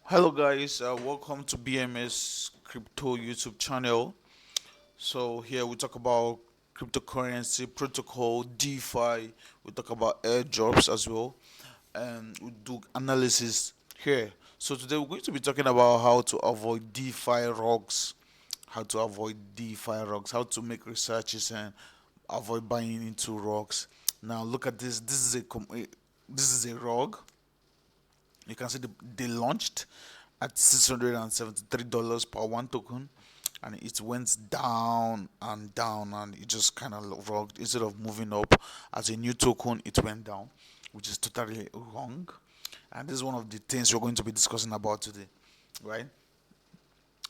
Hello, guys. Welcome to BMS Crypto YouTube channel. So here we talk about cryptocurrency protocol, DeFi. We talk about airdrops as well, and we do analysis here. So today we're going to be talking about how to avoid DeFi rocks, how to make researches and avoid buying into rocks. Now look at this. This is a rug. You can see they launched at $673 per one token, and it went down, and it just kind of rocked instead of moving up. As a new token, it went down, which is totally wrong. And this is one of the things we're going to be discussing about today, right?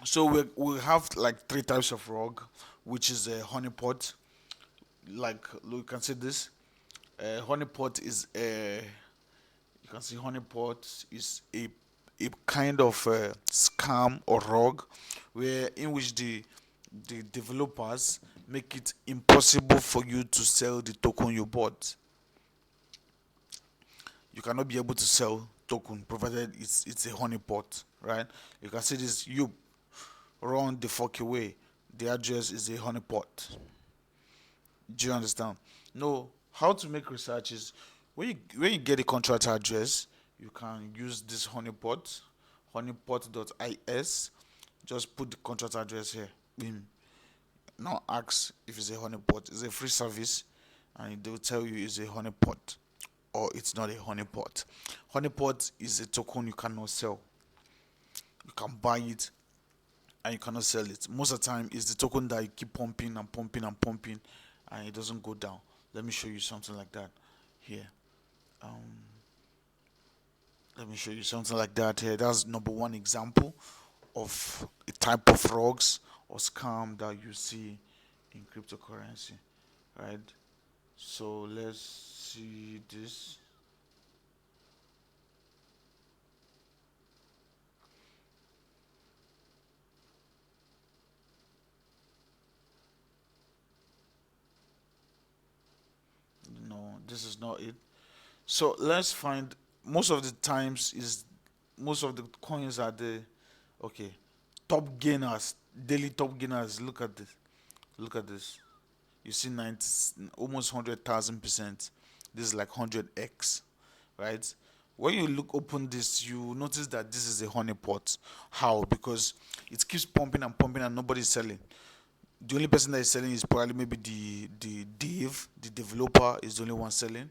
So we have like three types of rug, which is a honeypot. Like you can see this, honeypot is a you can see honeypot is a kind of scam or rug where in which the developers make it impossible for you to sell the token you bought. You cannot be able to sell token provided it's a honeypot, right? You can see this, you run the fuck away. The address is a honeypot. Do you understand? No, how to make research is when you get a contract address, you can use this honeypot.is. Just put the contract address here. Boom. Now ask if it's a honeypot. It's a free service, and they will tell you it's a honeypot or it's not a honeypot. Honeypot is a token you cannot sell. You can buy it and you cannot sell it. Most of the time, it's the token that you keep pumping and pumping and pumping, and it doesn't go down. Let me show you something like that here. Um, Let me show you something like that here. That's number one example of a type of frogs or scam that you see in cryptocurrency, right? So let's see this. No, this is not it. So let's find most of the times is most of the coins are the okay top gainers, daily top gainers. Look at this. Look at this. You see 90, almost 100,000%. This is like 100x, right? When you look open this, you notice that this is a honeypot. How? Because it keeps pumping and pumping and nobody's selling. The only person that is selling is probably maybe the dev, the developer is the only one selling,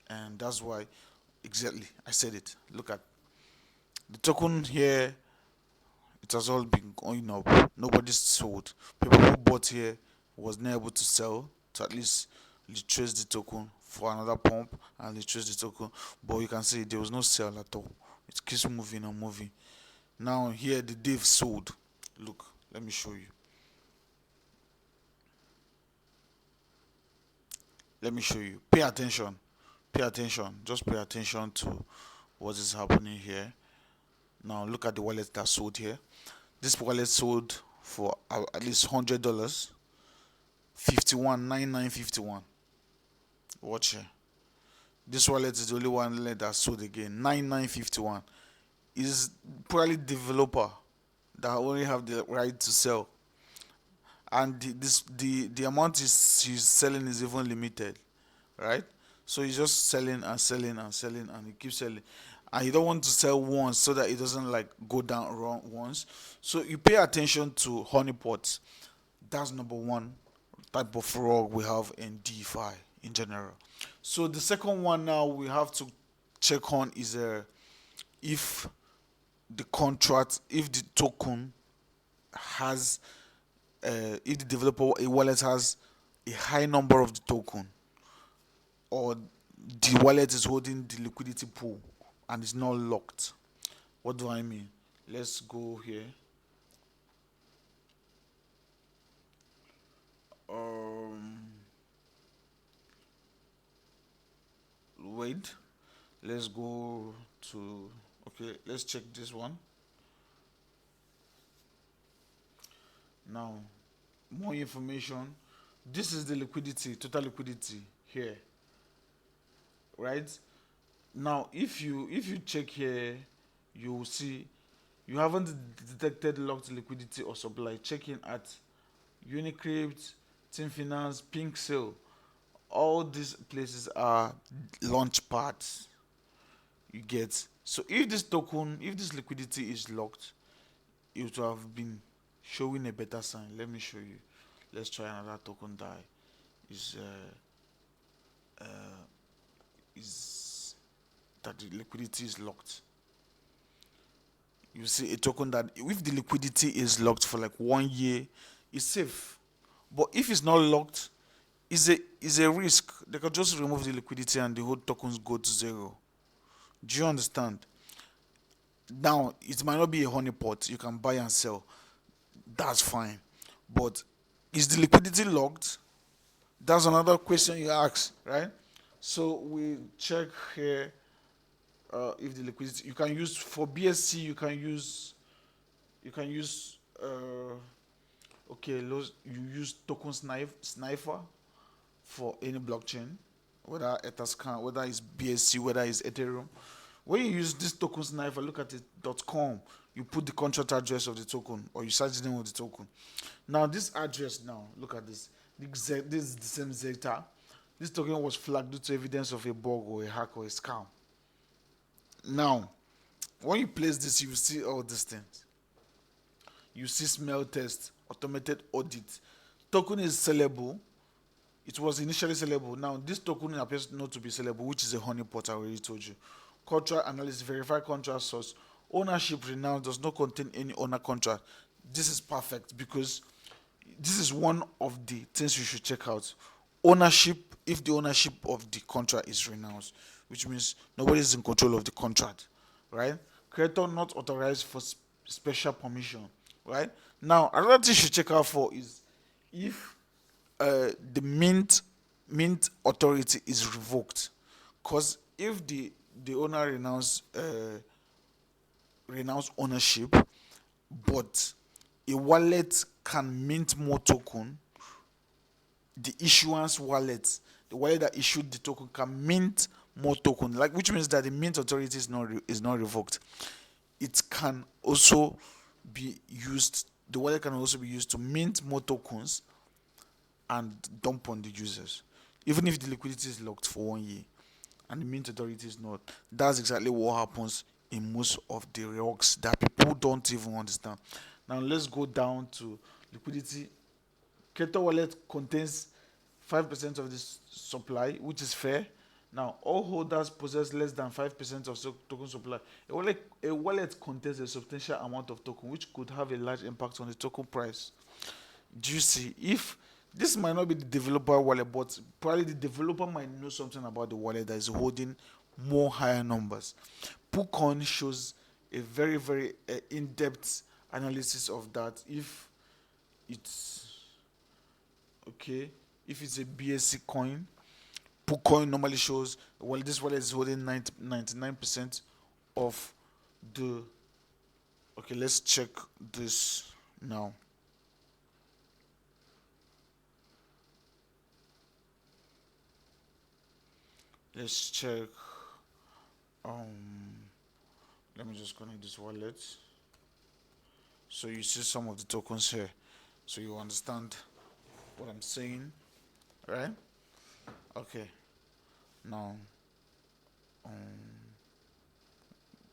and that's why exactly I said it. Look at the token here. It has all been going up. Nobody's sold. People who bought here was not able to sell to at least retrace the token for another pump and retrace the token. But you can see there was no sale at all. It keeps moving and moving. Now here the dev sold. Look, let me show you. Let me show you. Pay attention. Pay attention. Just pay attention to what is happening here. Now look at the wallet that sold here. This wallet sold for at least $100. 51.9951. Watch here. This wallet is the only one that sold again. 9951 is probably developer that only have the right to sell, and the amount he's selling is even limited, right? So he's just selling and selling and selling, and he keeps selling, and he don't want to sell once so that it doesn't like go down wrong once. So you pay attention to honeypots. That's number one type of frog we have in DeFi in general. So the second one now we have to check on is if the contract, if the token has, if the developer a wallet has a high number of the token, or the wallet is holding the liquidity pool and it's not locked. What do I mean? Let's go here. Um, Wait. Let's go to, okay, let's check this one. Now, more information. This is the liquidity, total liquidity here, right? Now, if you check here, you will see You haven't detected locked liquidity or supply. Check in at Unicrypt, Team Finance, Pink Sale. All these places are launch pads. You get. So if this token, if this liquidity is locked, it would have been showing a better sign. Let me show you. Let's try another token die. Is is that the liquidity is locked. You see a token that if the liquidity is locked for like 1 year, it's safe. But if it's not locked, it's a risk. They can just remove the liquidity and the whole tokens go to zero. Do you understand? Now it might not be a honeypot. You can buy and sell. That's fine. But is the liquidity locked? That's another question you ask, right? So we check here if the liquidity you can use for BSC. You can use okay. You use token sniper for any blockchain, whether Etherscan, whether it's BSC, whether it's Ethereum. When you use this token sniper, look at it .com. You put the contract address of the token, or you search the name of the token. Now this address, now look at this. This is the same Zeta. This token was flagged due to evidence of a bug or a hack or a scam. Now, when you place this, you will see all these things. You see smell test, automated audit. Token is sellable. It was initially sellable. Now, this token appears not to be sellable, which is a honeypot. I already told you. Contract analysis, verify contract source. Ownership renounced, does not contain any owner contract. This is perfect because this is one of the things you should check out. Ownership, if the ownership of the contract is renounced, which means nobody is in control of the contract, right? Creator not authorized for special permission, right? Now, another thing you should check out for is if the mint authority is revoked, because if the owner renounce ownership, but a wallet can mint more token, the issuance wallet, the wallet that issued the token can mint more token, like which means that the mint authority is not revoked. It can also be used. The wallet can also be used to mint more tokens and dump on the users, even if the liquidity is locked for 1 year and the mint authority is not. That's exactly what happens in most of the rocks that people don't even understand. Now let's go down to liquidity. Keto wallet contains 5% of the supply, which is fair. Now, all holders possess less than 5% of token supply. A wallet contains a substantial amount of token, which could have a large impact on the token price. Do you see? If this might not be the developer wallet, but probably the developer might know something about the wallet that is holding more higher numbers. PooCoin shows a very in-depth analysis of that. If it's okay, if it's a BSC coin, PooCoin normally shows, well, this wallet is holding 99% of the. Okay, let's check this now. Let's check. Um, Let me just connect this wallet. So you see some of the tokens here, so you understand what I'm saying, right? Okay. Now, um,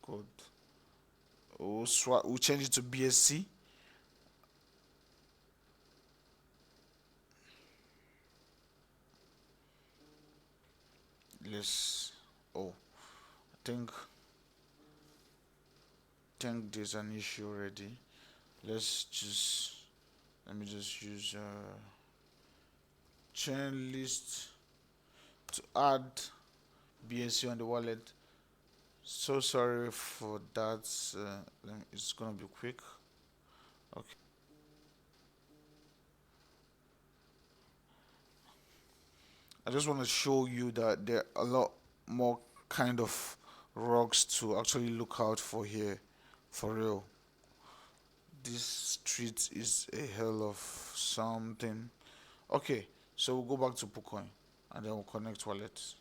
good. We'll change it to BSC. Let's. Oh, think there's an issue already. Let's just. Let me just use chain list to add BSC on the wallet. So sorry for that. It's gonna be quick. Okay. I just want to show you that there are a lot more kind of rocks to actually look out for here, for real. This street is a hell of something. Okay, so we'll go back to PooCoin and then we'll connect wallets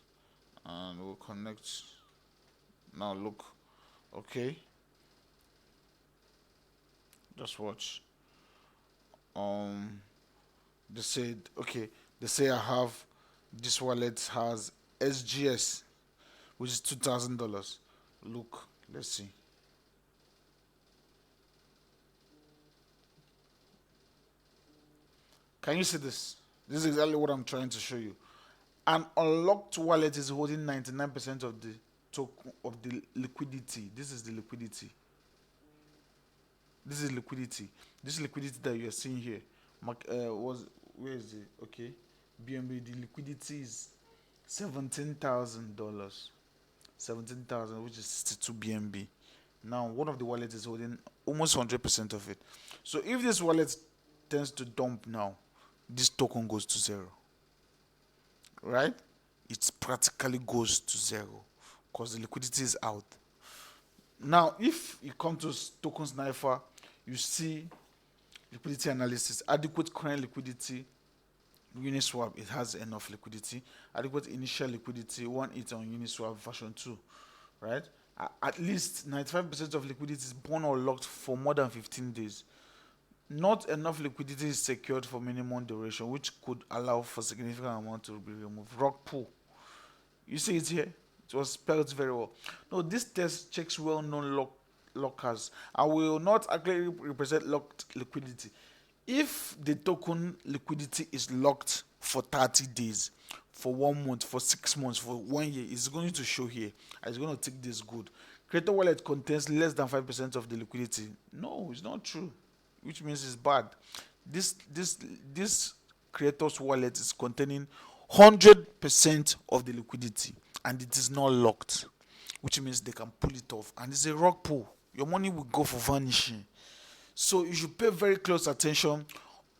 and we'll connect. Now look, okay. Just watch. Um, they said, okay, they say I have this wallet has SGS, which is $2,000. Look, let's see. Can you see this? This is exactly what I'm trying to show you. An unlocked wallet is holding 99% of the token of the liquidity. This is the liquidity. This is liquidity. This liquidity that you are seeing here. Was where is it? Okay, BNB. The liquidity is $17,000. 17,000, which is 62 BNB. Now, one of the wallets is holding almost 100% of it. So, if this wallet tends to dump now, this token goes to zero, right? It practically goes to zero because the liquidity is out. Now, if you come to token sniper, you see liquidity analysis, adequate current liquidity. Uniswap, it has enough liquidity. Adequate initial liquidity, 1.8 on Uniswap version 2, right? At least 95% of liquidity is born or locked for more than 15 days. Not enough liquidity is secured for minimum duration, which could allow for significant amount to be removed. Rock pool. You see it here? It was spelled very well. No, this test checks well-known lockers. I will not accurately represent locked liquidity. If the token liquidity is locked for 30 days, for 1 month, for 6 months, for 1 year, it's going to show here. It's going to take this good. Creator wallet contains less than 5% of the liquidity. No, it's not true, which means it's bad. This creator's wallet is containing 100% of the liquidity, and it is not locked, which means they can pull it off, and it's a rock pull. Your money will go for vanishing. So you should pay very close attention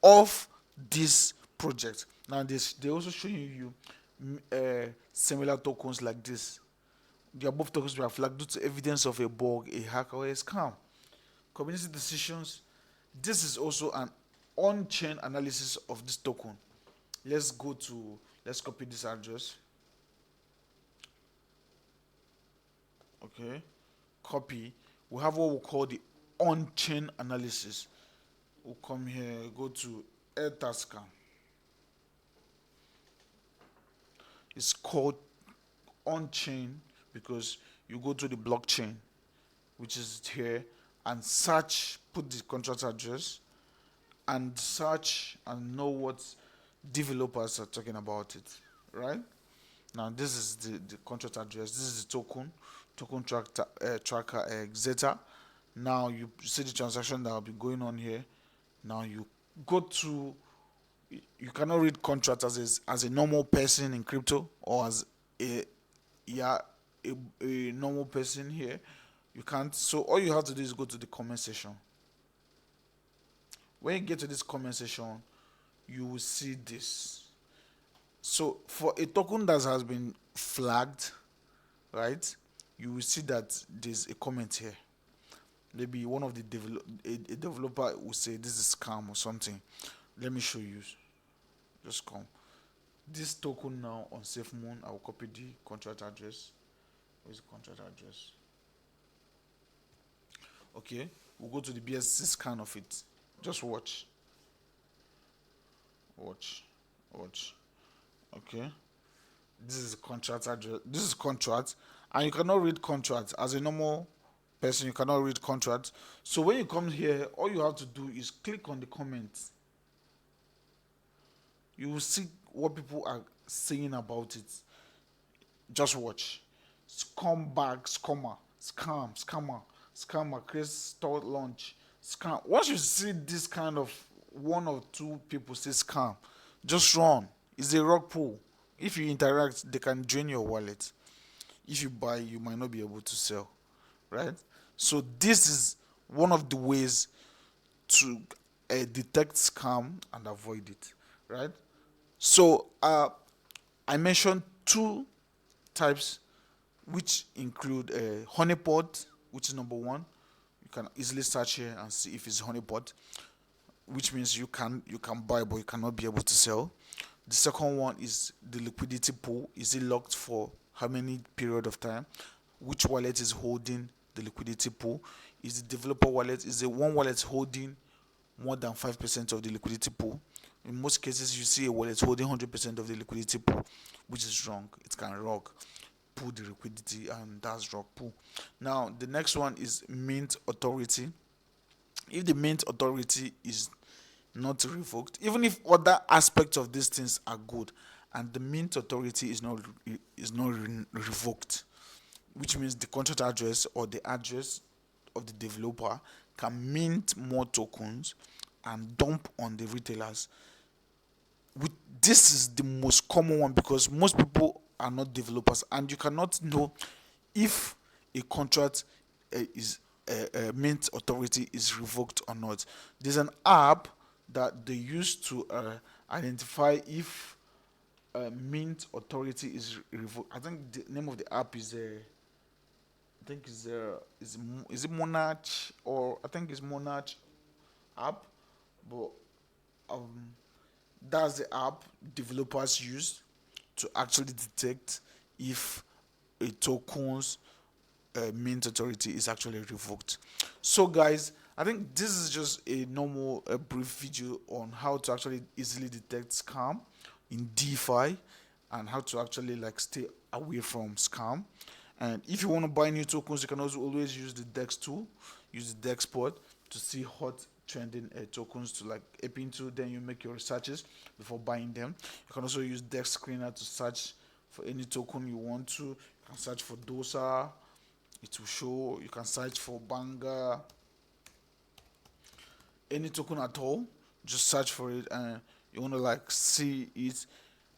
of this project. Now they also showing you similar tokens like this. The above tokens were flagged due to evidence of a bug, a hack, or a scam. Community decisions. This is also an on-chain analysis of this token. Let's copy this address. Okay, copy. We have what we call the on-chain analysis. We'll come here, go to Airtasker. It's called on-chain because you go to the blockchain, which is here, and search, put the contract address, and search and know what developers are talking about it, right? Now this is the contract address. This is the token tracker Zeta. Now you see the transaction that will be going on here. Now you go to, you cannot read contract as a normal person in crypto, or as a a normal person here. You can't. So all you have to do is go to the comment section. When you get to this comment section, you will see this. So for a token that has been flagged, right, you will see that there's a comment here. Maybe one of the a developer will say this is scam or something. Let me show you. Just come. This token now on SafeMoon, I will copy the contract address. Where's the contract address? Okay, we'll go to the BSC scan of it. Just watch. Watch. Okay. This is contract address. This is contract, and you cannot read contract as a normal person. You cannot read contract. So when you come here, all you have to do is click on the comments. You will see what people are saying about it. Just watch. Scumbag, scammer, create store launch, scam. Once you see this kind of one or two people say scam, just run. It's a rock pool. If you interact, they can drain your wallet. If you buy, you might not be able to sell, right? So this is one of the ways to detect scam and avoid it, right? So I mentioned two types, which include honeypot, which is number one. You can easily search here and see if it's honeypot, which means you can buy but you cannot be able to sell. The second one is the liquidity pool. Is it locked for how many period of time? Which wallet is holding the liquidity pool. Is the developer wallet, is the one wallet holding more than 5% of the liquidity pool. In most cases, you see a wallet holding 100% of the liquidity pool, which is wrong. It can rock pull the liquidity, and that's rock pull. Now, the next one is mint authority. If the mint authority is not revoked, even if other aspects of these things are good, and the mint authority is not revoked, which means the contract address or the address of the developer can mint more tokens and dump on the retailers. With this is the most common one because most people are not developers, and you cannot know if a contract is mint authority is revoked or not. There's an app that they use to identify if mint authority is revoked. I think the name of the app is I think is it Monarch, or I think it's Monarch app, but um that's the app developers use to actually detect if a token's mint authority is actually revoked. So, guys, I think this is just a normal, brief video on how to actually easily detect scam in DeFi and how to actually like stay away from scam. And if you want to buy new tokens, you can also always use the DEX tool, use the DEX port to see hot trending tokens to like ape into. Then you make your researches before buying them. You can also use DEX screener to search for any token you want to. You can search for DOSA, it will show. You can search for Banga, any token at all. Just search for it, and you want to like see it.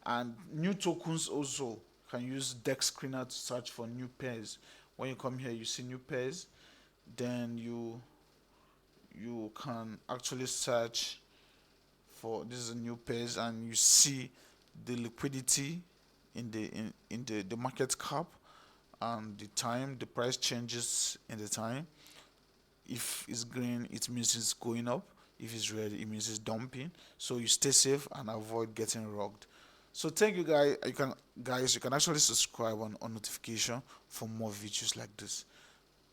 And new tokens also can use DEX screener to search for new pairs. When you come here, you see new pairs. Then you can actually search for this is a new pairs, and you see the liquidity in the market cap and the time. The price changes in the time. If it's green, it means it's going up. If it's red, it means it's dumping. So you stay safe and avoid getting rogged. So thank you, guys. You can actually subscribe on notification for more videos like this.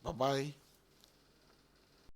Bye bye.